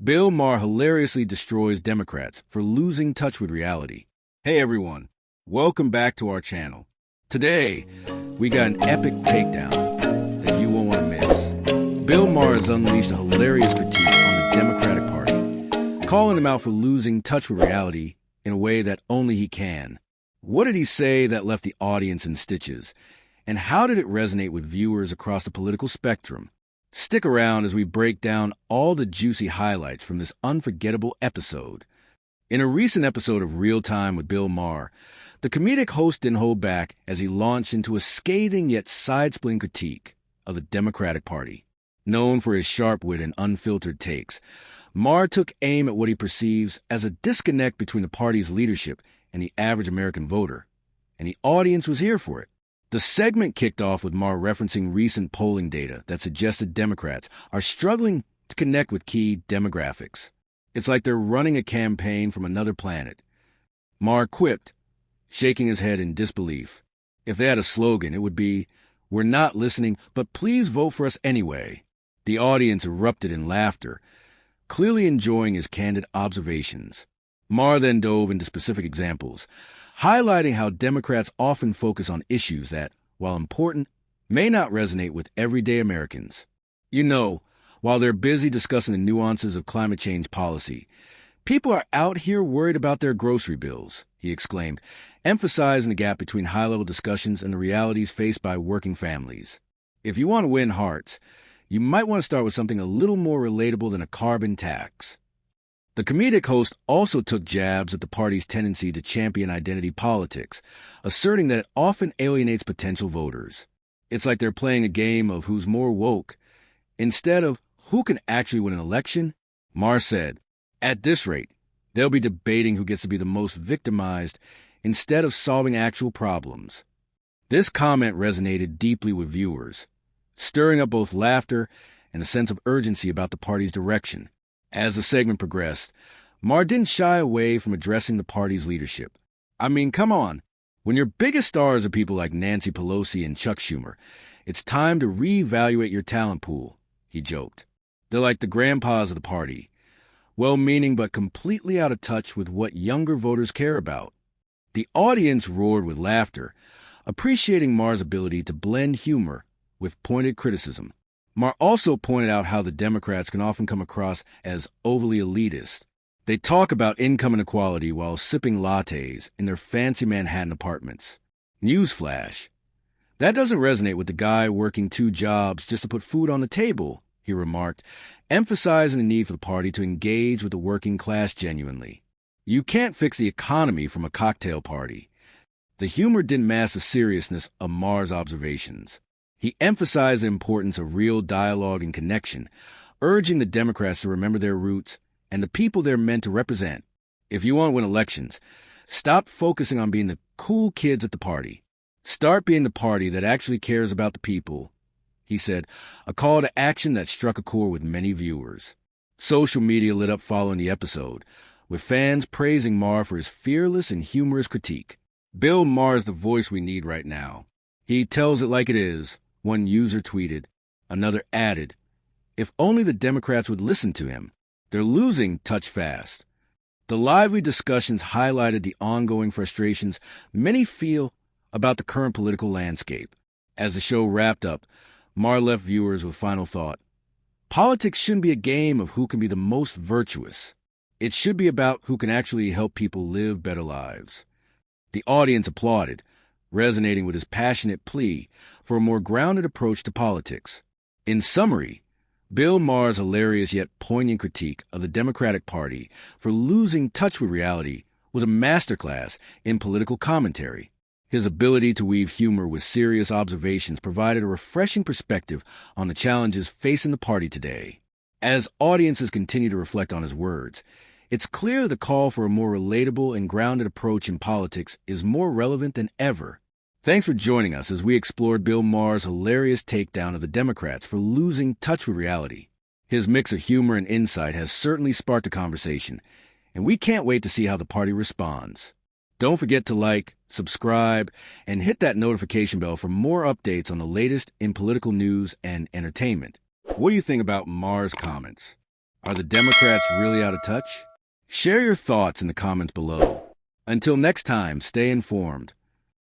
Bill Maher hilariously destroys Democrats for losing touch with reality. Hey everyone, welcome back to our channel. Today, we got an epic takedown that you won't want to miss. Bill Maher has unleashed a hilarious critique on the Democratic Party, calling them out for losing touch with reality in a way that only he can. What did he say that left the audience in stitches? And how did it resonate with viewers across the political spectrum? Stick around as we break down all the juicy highlights from this unforgettable episode. In a recent episode of Real Time with Bill Maher, the comedic host didn't hold back as he launched into a scathing yet side-splitting critique of the Democratic Party. Known for his sharp wit and unfiltered takes, Maher took aim at what he perceives as a disconnect between the party's leadership and the average American voter, and the audience was here for it. The segment kicked off with Maher referencing recent polling data that suggested Democrats are struggling to connect with key demographics. It's like they're running a campaign from another planet. Maher quipped, shaking his head in disbelief. If they had a slogan, it would be, "We're not listening, but please vote for us anyway." The audience erupted in laughter, clearly enjoying his candid observations. Maher then dove into specific examples, highlighting how Democrats often focus on issues that, while important, may not resonate with everyday Americans. While they're busy discussing the nuances of climate change policy, people are out here worried about their grocery bills, he exclaimed, emphasizing the gap between high-level discussions and the realities faced by working families. If you want to win hearts, you might want to start with something a little more relatable than a carbon tax. The comedic host also took jabs at the party's tendency to champion identity politics, asserting that it often alienates potential voters. It's like they're playing a game of who's more woke, instead of who can actually win an election. Maher said, "At this rate, they'll be debating who gets to be the most victimized instead of solving actual problems." This comment resonated deeply with viewers, stirring up both laughter and a sense of urgency about the party's direction. As the segment progressed, Maher didn't shy away from addressing the party's leadership. I mean, come on. When your biggest stars are people like Nancy Pelosi and Chuck Schumer, it's time to reevaluate your talent pool, he joked. They're like the grandpas of the party, well-meaning but completely out of touch with what younger voters care about. The audience roared with laughter, appreciating Maher's ability to blend humor with pointed criticism. Maher also pointed out how the Democrats can often come across as overly elitist. They talk about income inequality while sipping lattes in their fancy Manhattan apartments. Newsflash. That doesn't resonate with the guy working 2 jobs just to put food on the table, he remarked, emphasizing the need for the party to engage with the working class genuinely. You can't fix the economy from a cocktail party. The humor didn't mask the seriousness of Maher's observations. He emphasized the importance of real dialogue and connection, urging the Democrats to remember their roots and the people they're meant to represent. If you want to win elections, stop focusing on being the cool kids at the party. Start being the party that actually cares about the people, he said, a call to action that struck a chord with many viewers. Social media lit up following the episode, with fans praising Maher for his fearless and humorous critique. Bill Maher is the voice we need right now. He tells it like it is. One user tweeted. Another added, "If only the Democrats would listen to him. They're losing touch fast." The lively discussions highlighted the ongoing frustrations many feel about the current political landscape. As the show wrapped up, Maher left viewers with final thought. Politics shouldn't be a game of who can be the most virtuous. It should be about who can actually help people live better lives. The audience applauded, resonating with his passionate plea for a more grounded approach to politics. In summary, Bill Maher's hilarious yet poignant critique of the Democratic Party for losing touch with reality was a masterclass in political commentary. His ability to weave humor with serious observations provided a refreshing perspective on the challenges facing the party today. As audiences continue to reflect on his words, it's clear the call for a more relatable and grounded approach in politics is more relevant than ever. Thanks for joining us as we explored Bill Maher's hilarious takedown of the Democrats for losing touch with reality. His mix of humor and insight has certainly sparked a conversation, and we can't wait to see how the party responds. Don't forget to like, subscribe, and hit that notification bell for more updates on the latest in political news and entertainment. What do you think about Maher's comments? Are the Democrats really out of touch? Share your thoughts in the comments below. Until next time, stay informed.